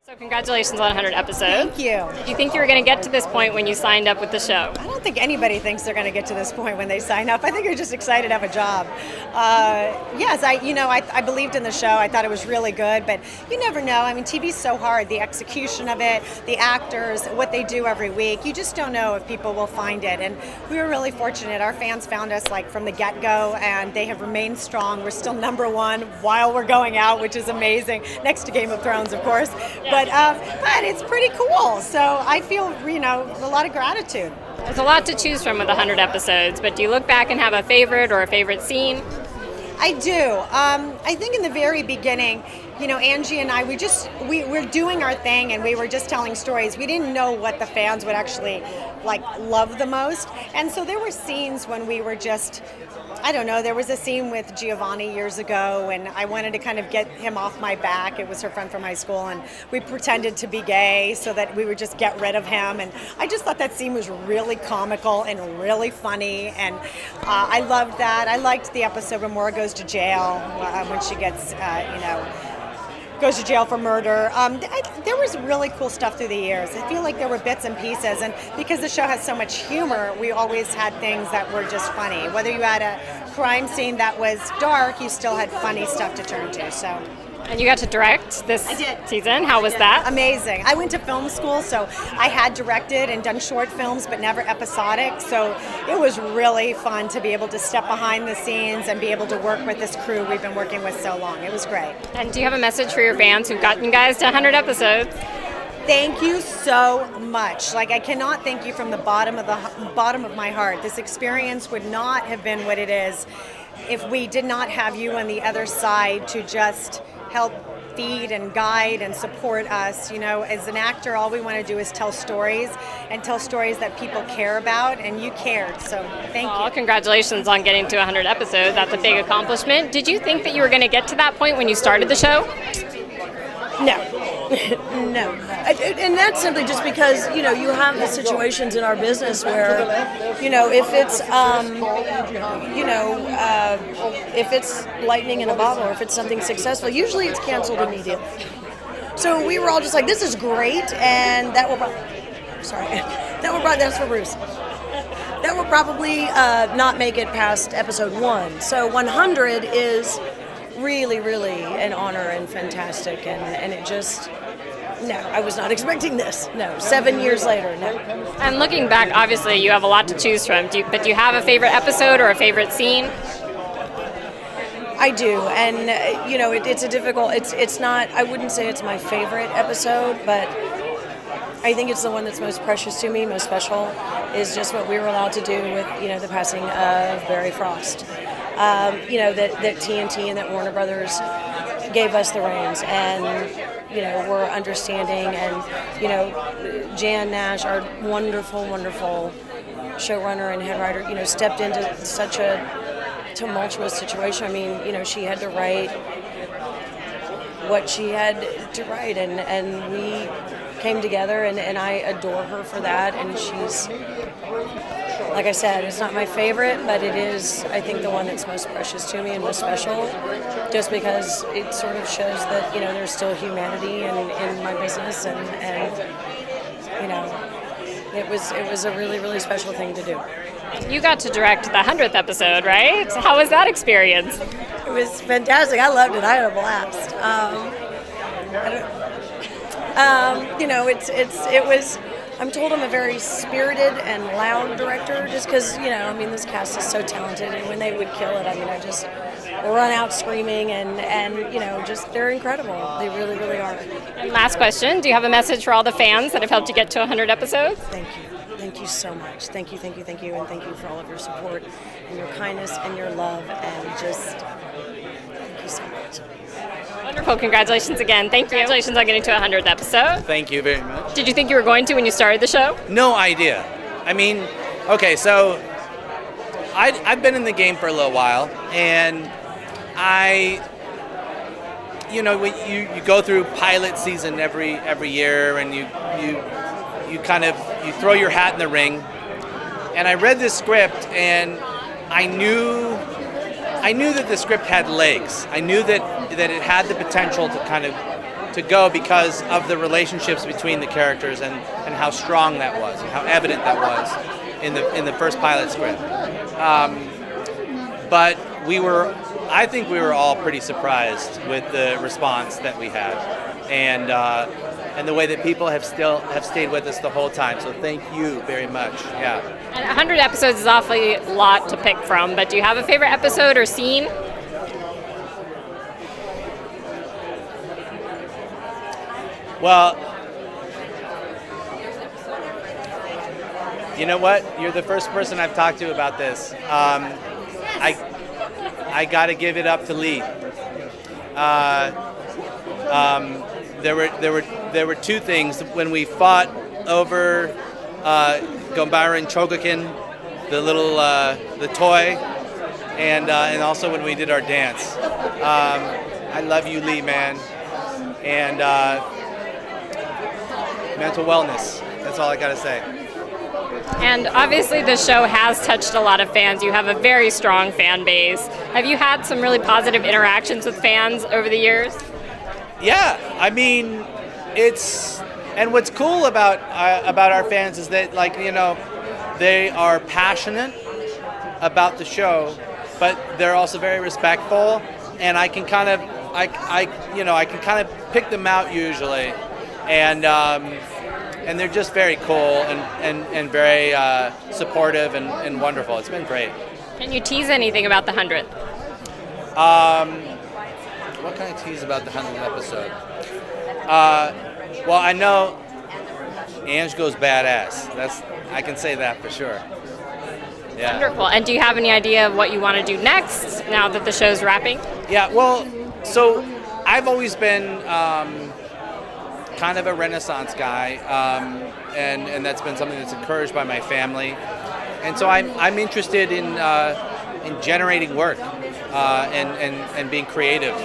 So congratulations on 100 episodes. Thank you. Did you think you were going to get to this point when you signed up with the show? I don't think anybody thinks they're going to get to this point when they sign up. I think they're just excited to have a job. Yes, I believed in the show. I thought it was really good, but you never know. I mean, TV's so hard. The execution of it, the actors, what they do every week. You just don't know if people will find it. And we were really fortunate. Our fans found us like from the get-go, and they have remained strong. We're still #1 while we're going out, which is amazing. Next to Game of Thrones, of course. But it's pretty cool. So I feel, a lot of gratitude. There's a lot to choose from with 100 episodes, but do you look back and have a favorite or a favorite scene? I do. I think in the very beginning, Angie and I, we're doing our thing and we were just telling stories. We didn't know what the fans would actually love the most. And so there were scenes when we were just, I don't know, there was a scene with Giovanni years ago and I wanted to kind of get him off my back. It was her friend from high school and we pretended to be gay so that we would just get rid of him. And I just thought that scene was really comical and really funny. And I loved that. I liked the episode when Maura goes to jail, when she gets, goes to jail for murder. There was really cool stuff through the years. I feel like there were bits and pieces, and because the show has so much humor, we always had things that were just funny. Whether you had a crime scene that was dark, you still had funny stuff to turn to. So. And you got to direct this season. How was that? Amazing. I went to film school, so I had directed and done short films, but never episodic. So it was really fun to be able to step behind the scenes and be able to work with this crew we've been working with so long. It was great. And do you have a message for your fans who've gotten you guys to 100 episodes? Thank you so much. I cannot thank you from the bottom of my heart. This experience would not have been what it is if we did not have you on the other side to just help feed and guide and support us. As an actor, all we want to do is tell stories and tell stories that people care about, and you cared, so thank you. Congratulations on getting to 100 episodes. That's a big accomplishment. Did you think that you were going to get to that point when you started the show? No. No. And that's simply just because, you have the situations in our business where, if it's, if it's lightning in a bottle or if it's something successful, usually it's canceled immediately. So we were all just like, this is great, and that will that's for Bruce. That will probably not make it past episode 1. So 100 is really, really an honor and fantastic, and it just, no, I was not expecting this. No, 7 years later, no. And looking back, obviously you have a lot to choose from, but do you have a favorite episode or a favorite scene? I do, and it's a difficult, it's not, I wouldn't say it's my favorite episode, but I think it's the one that's most precious to me, most special, is just what we were allowed to do with, the passing of Barry Frost. That TNT and that Warner Brothers gave us the reins, and we're understanding, and Jan Nash, our wonderful, wonderful showrunner and head writer, stepped into such a tumultuous situation. I mean, she had to write what she had to write, and we came together, and I adore her for that, and she's, like I said, it's not my favorite, but it is, I think, the one that's most precious to me and most special, just because it sort of shows that, there's still humanity in my business, and it was a really, really special thing to do. You got to direct the 100th episode, right? How was that experience? It was fantastic. I loved it. I had a blast. It was. I'm told I'm a very spirited and loud director, just because this cast is so talented, and when they would kill it, I just run out screaming, and just they're incredible. They really, really are. And last question: do you have a message for all the fans that have helped you get to 100 episodes? Thank you so much. Thank you, and thank you for all of your support and your kindness and your love, and just thank you so much. Wonderful. Congratulations again. Thank you. Congratulations on getting to 100th episode. Thank you very much. Did you think you were going to when you started the show? No idea. I mean, okay, so I've been in the game for a little while, and you go through pilot season every year, and you kind of throw your hat in the ring. And I read this script, and I knew that the script had legs. I knew that it had the potential to kind of to go because of the relationships between the characters and how strong that was and how evident that was in the first pilot script. But I think we were all pretty surprised with the response that we had, and the way that people have stayed with us the whole time. So thank you very much. Yeah. And 100 episodes is awfully a lot to pick from, but do you have a favorite episode or scene? Well, you know what? You're the first person I've talked to about this. I got to give it up to Lee. There were two things when we fought over Gombaran Chogokin, the toy, and also when we did our dance. I love you, Lee, man, and mental wellness. That's all I gotta say. And obviously the show has touched a lot of fans. You have a very strong fan base. Have you had some really positive interactions with fans over the years? Yeah, I mean, and what's cool about our fans is that, like, you know, they are passionate about the show, but they're also very respectful, and I can kind of pick them out usually, and they're just very cool and very supportive and wonderful. It's been great. Can you tease anything about the 100th? What can I tease about the 100th episode? Well, I know Ange goes badass. I can say that for sure. Yeah. Wonderful. And do you have any idea of what you want to do next now that the show's wrapping? Yeah, well, so I've always been kind of a Renaissance guy, and that's been something that's encouraged by my family. And so I'm interested in generating work and being creative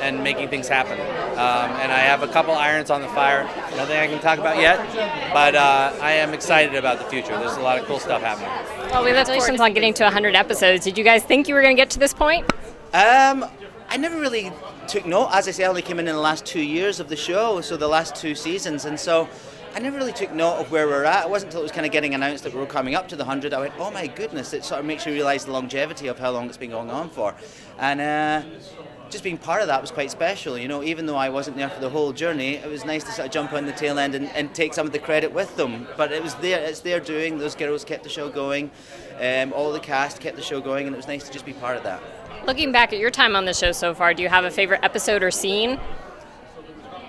and making things happen. And I have a couple irons on the fire. Nothing I can talk about yet, but I am excited about the future. There's a lot of cool stuff happening. Well, congratulations on getting to 100 episodes. Did you guys think you were going to get to this point? I never really took note. As I say, I only came in the last 2 years of the show, so the last 2 seasons, and so I never really took note of where we're at. It wasn't until it was kind of getting announced that we were coming up to the 100, I went, oh my goodness, it sort of makes you realise the longevity of how long it's been going on for. And just being part of that was quite special, you know, even though I wasn't there for the whole journey, it was nice to sort of jump on the tail end and take some of the credit with them. But it's their doing, those girls kept the show going, all the cast kept the show going, and it was nice to just be part of that. Looking back at your time on the show so far, do you have a favorite episode or scene?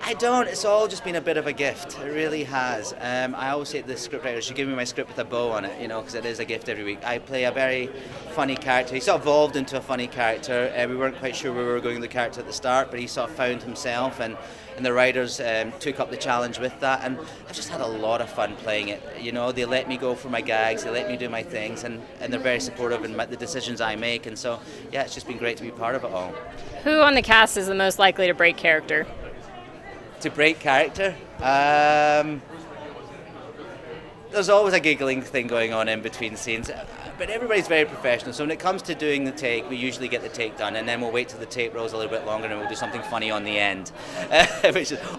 I don't. It's all just been a bit of a gift. It really has. I always say to the scriptwriter, she give me my script with a bow on it, you know, because it is a gift every week. I play a very funny character. He sort of evolved into a funny character. We weren't quite sure where we were going with the character at the start, but he sort of found himself, and the writers took up the challenge with that. And I've just had a lot of fun playing it. You know, they let me go for my gags, they let me do my things, and they're very supportive in the decisions I make. And so, yeah, it's just been great to be part of it all. Who on the cast is the most likely to break character? To break character? There's always a giggling thing going on in between scenes, but everybody's very professional. So when it comes to doing the take, we usually get the take done, and then we'll wait till the tape rolls a little bit longer, and we'll do something funny on the end,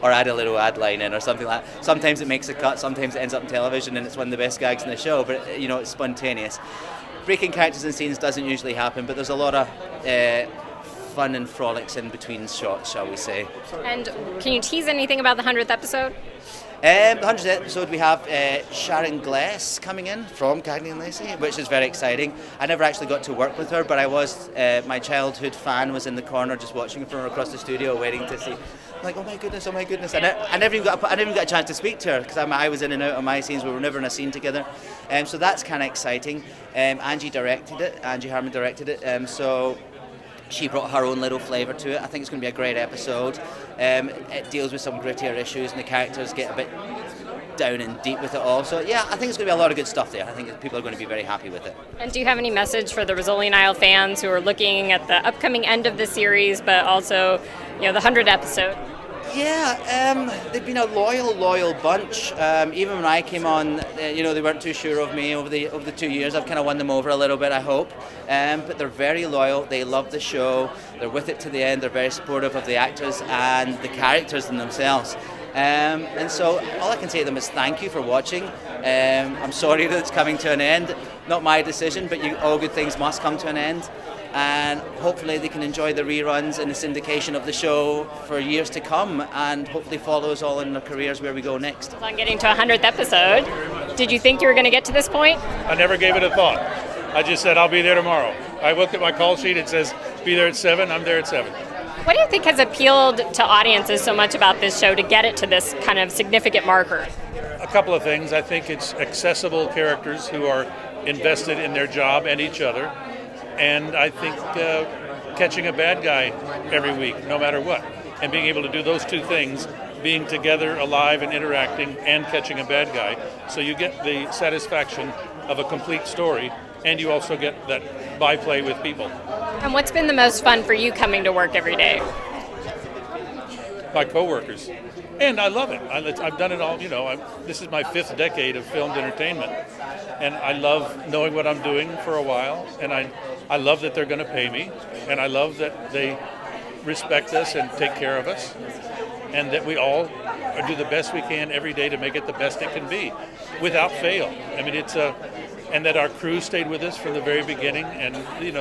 or add a little ad line in or something like that. Sometimes it makes a cut, sometimes it ends up on television, and it's one of the best gags in the show, but you know, it's spontaneous. Breaking characters and scenes doesn't usually happen, but there's a lot of fun and frolics in between shots, shall we say. And can you tease anything about the 100th episode? The 100th episode, we have Sharon Gless coming in from Cagney and Lacey, which is very exciting. I never actually got to work with her, but I was, my childhood fan was in the corner just watching from across the studio, waiting to see. I'm like, oh my goodness. I never even got a chance to speak to her, because I was in and out of my scenes. We were never in a scene together. So that's kind of exciting. Angie Harmon directed it, so she brought her own little flavour to it. I think it's going to be a great episode. It deals with some grittier issues, and the characters get a bit down and deep with it all. So yeah, I think it's going to be a lot of good stuff there. I think people are going to be very happy with it. And do you have any message for the Rizzoli Isles fans who are looking at the upcoming end of the series, but also, you know, the 100th episode? Yeah, they've been a loyal bunch. Even when I came on, they weren't too sure of me over the 2 years. I've kind of won them over a little bit, I hope. But they're very loyal. They love the show. They're with it to the end. They're very supportive of the actors and the characters in themselves. And so all I can say to them is thank you for watching. I'm sorry that it's coming to an end. Not my decision, but all good things must come to an end. And hopefully they can enjoy the reruns and the syndication of the show for years to come, and hopefully follow us all in their careers where we go next. On getting to 100th episode, did you think you were going to get to this point? I never gave it a thought. I just said I'll be there tomorrow. I looked at my call sheet, it says be there at 7, I'm there at 7. What do you think has appealed to audiences so much about this show to get it to this kind of significant marker? A couple of things. I think it's accessible characters who are invested in their job and each other. And I think catching a bad guy every week, no matter what, and being able to do those two things, being together, alive and interacting, and catching a bad guy, so you get the satisfaction of a complete story, and you also get that byplay with people. And what's been the most fun for you coming to work every day? My coworkers. And I love it. I've done it all, this is my 5th decade of filmed entertainment. And I love knowing what I'm doing for a while. And I love that they're going to pay me. And I love that they respect us and take care of us. And that we all do the best we can every day to make it the best it can be, without fail. I mean, and that our crew stayed with us from the very beginning. And,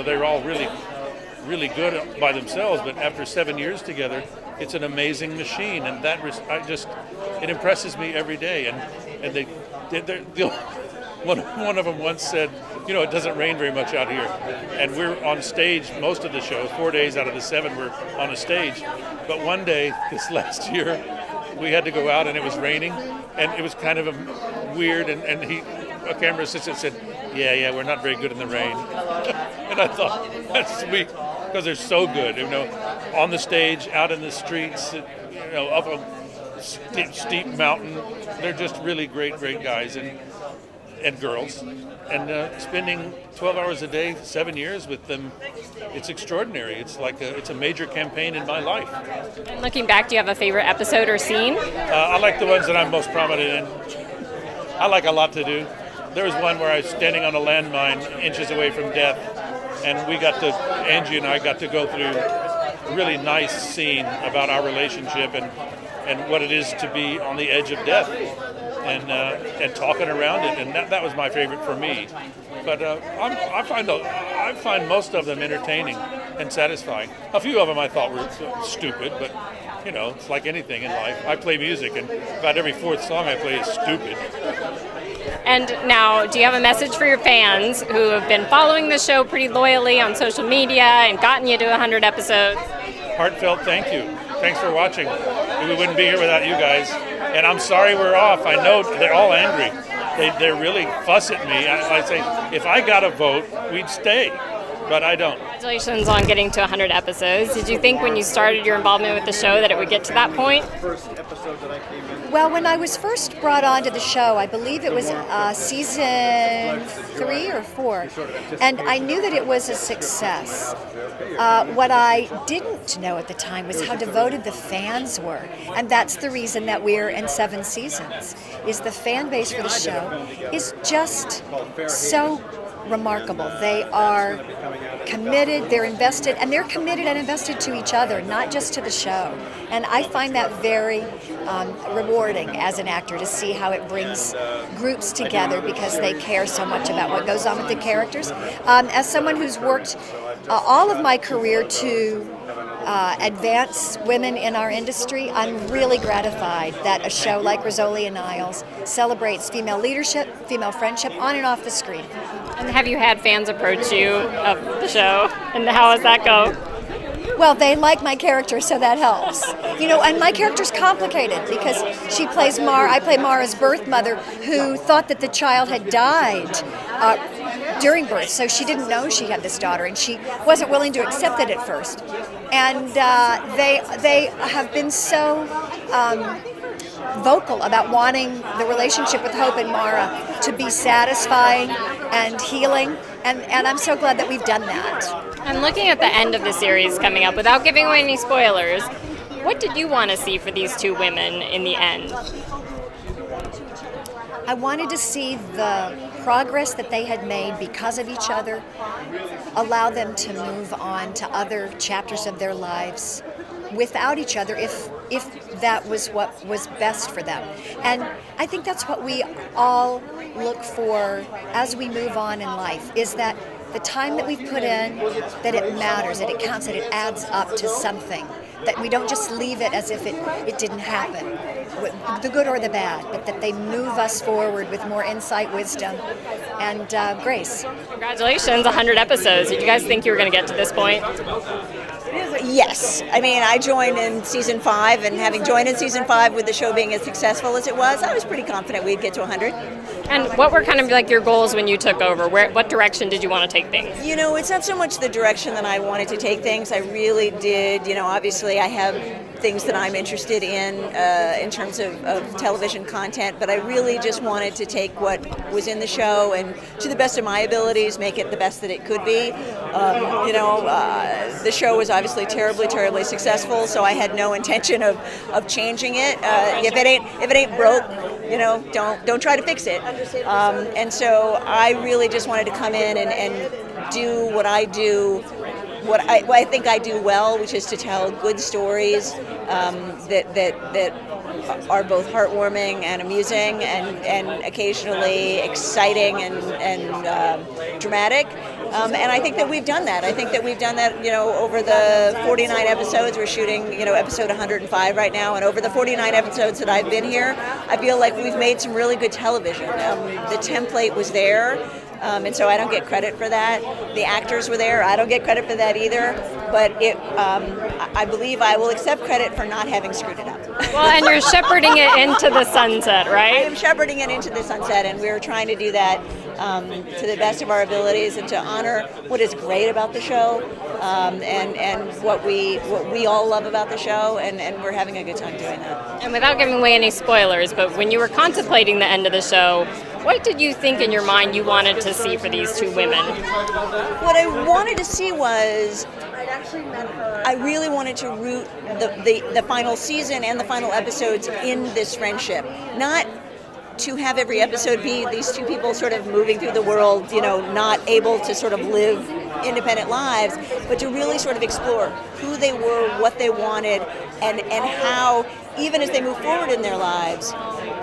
they're all really good by themselves. But after 7 years together, it's an amazing machine, and it impresses me every day. And one of them once said, it doesn't rain very much out here, and we're on stage most of the show. 4 days out of the 7 we're on a stage. But one day this last year, we had to go out and it was raining, and it was kind of weird. And a camera assistant said, "Yeah, we're not very good in the rain." And I thought that's sweet. Because they're so good, on the stage, out in the streets, up a steep mountain. They're just really great guys and girls. And spending 12 hours a day, 7 years with them, it's extraordinary. It's like it's a major campaign in my life. And looking back, do you have a favorite episode or scene? I like the ones that I'm most prominent in. I like a lot to do. There was one where I was standing on a landmine inches away from death. And Angie and I got to go through a really nice scene about our relationship and what it is to be on the edge of death and talking around it. And that was my favorite for me. But I find most of them entertaining and satisfying. A few of them I thought were stupid, but it's like anything in life. I play music, and about every 4th song I play is stupid. And now, do you have a message for your fans who have been following the show pretty loyally on social media and gotten you to 100 episodes? Heartfelt thank you. Thanks for watching. We wouldn't be here without you guys. And I'm sorry we're off. I know they're all angry. They really fuss at me. I say, if I got a vote, we'd stay. But I don't. Congratulations on getting to 100 episodes. Did you think when you started your involvement with the show that it would get to that point? Well, when I was first brought onto the show, I believe it was season 3 or 4, and I knew that it was a success. What I didn't know at the time was how devoted the fans were, and that's the reason that we're in 7 seasons, is the fan base for the show is just so remarkable. They are committed, they're invested, and they're committed and invested to each other, not just to the show. And I find that very rewarding as an actor to see how it brings groups together because they care so much about what goes on with the characters. As someone who's worked all of my career to advance women in our industry, I'm really gratified that a show like Rizzoli Isles celebrates female leadership, female friendship on and off the screen. And have you had fans approach you of the show? And how does that go? Well, they like my character, so that helps. And my character's complicated because she plays I play Mara's birth mother who thought that the child had died during birth, so she didn't know she had this daughter, and she wasn't willing to accept it at first. And they have been so vocal about wanting the relationship with Hope and Mara to be satisfying and healing, and I'm so glad that we've done that. And looking at the end of the series coming up, without giving away any spoilers, What did you want to see for these two women in the end? I wanted to see the progress that they had made because of each other, allow them to move on to other chapters of their lives without each other if that was what was best for them. And I think that's what we all look for as we move on in life, is that the time that we've put in, that it matters, that it counts, that it adds up to something, that we don't just leave it as if it didn't happen, the good or the bad, but that they move us forward with more insight, wisdom, and grace. Congratulations, 100 episodes. Did you guys think you were going to get to this point? Yes. I mean, I joined in season 5, and having joined in season 5 with the show being as successful as it was, I was pretty confident we'd get to 100. And what were kind of like your goals when you took over? What direction did you want to take things? You know, it's not so much the direction that I wanted to take things. I really did, obviously I have things that I'm interested in terms of television content, but I really just wanted to take what was in the show and, to the best of my abilities, make it the best that it could be. The show was obviously terribly, terribly successful, so I had no intention of changing it. If it ain't broke, don't try to fix it. And so I really just wanted to come in and do what I do, what I think I do well, which is to tell good stories that are both heartwarming and amusing and occasionally exciting and dramatic. And I think that we've done that. I think that we've done that, over the 49 episodes. We're shooting, episode 105 right now. And over the 49 episodes that I've been here, I feel like we've made some really good television. The template was there. And so I don't get credit for that. The actors were there. I don't get credit for that either. But I believe I will accept credit for not having screwed it up. Well, and you're shepherding it into the sunset, right? I am shepherding it into the sunset, and we're trying to do that to the best of our abilities and to honor what is great about the show and what we all love about the show, and we're having a good time doing that. And without giving away any spoilers, but when you were contemplating the end of the show, what did you think in your mind you wanted to see for these two women? What I wanted to see was, I really wanted to root the final season and the final episodes in this friendship. Not to have every episode be these two people sort of moving through the world, not able to sort of live independent lives, but to really sort of explore who they were, what they wanted, and how, even as they move forward in their lives,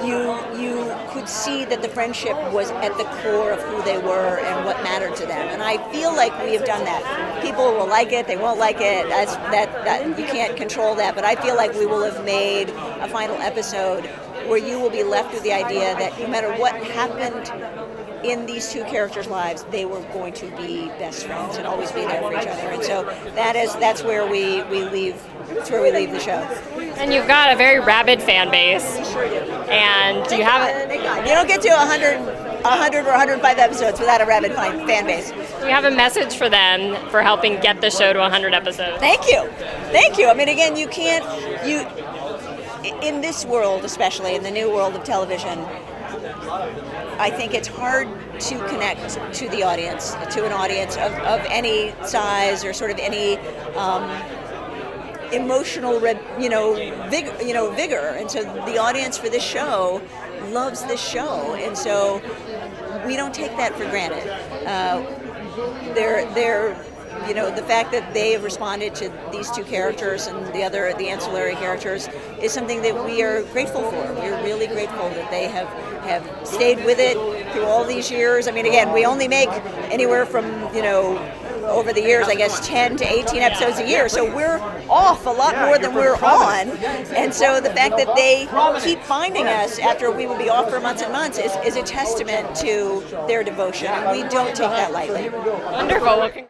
you could see that the friendship was at the core of who they were and what mattered to them. And I feel like we have done that. People will like it, they won't like it. That you can't control that. But I feel like we will have made a final episode where you will be left with the idea that no matter what happened in these two characters' lives, they were going to be best friends and always be there for each other. And so that's where we leave. That's where we leave the show. And you've got a very rabid fan base. And do you have You don't get to 100 or 105 episodes without a rabid fan base. Do you have a message for them for helping get the show to 100 episodes? Thank you. I mean, again, in this world, especially in the new world of television, I think it's hard to connect to the audience, to an audience of any size or sort of any emotional, vigor. And so the audience for this show loves this show, and so we don't take that for granted. The fact that they have responded to these two characters and the ancillary characters is something that we are grateful for. We're really grateful that they have stayed with it through all these years. I mean, again, we only make anywhere from, over the years, I guess 10 to 18 episodes a year. So we're off a lot more than we're on. And so the fact that they keep finding us after we will be off for months and months is a testament to their devotion. And we don't take that lightly. Wonderful. Well,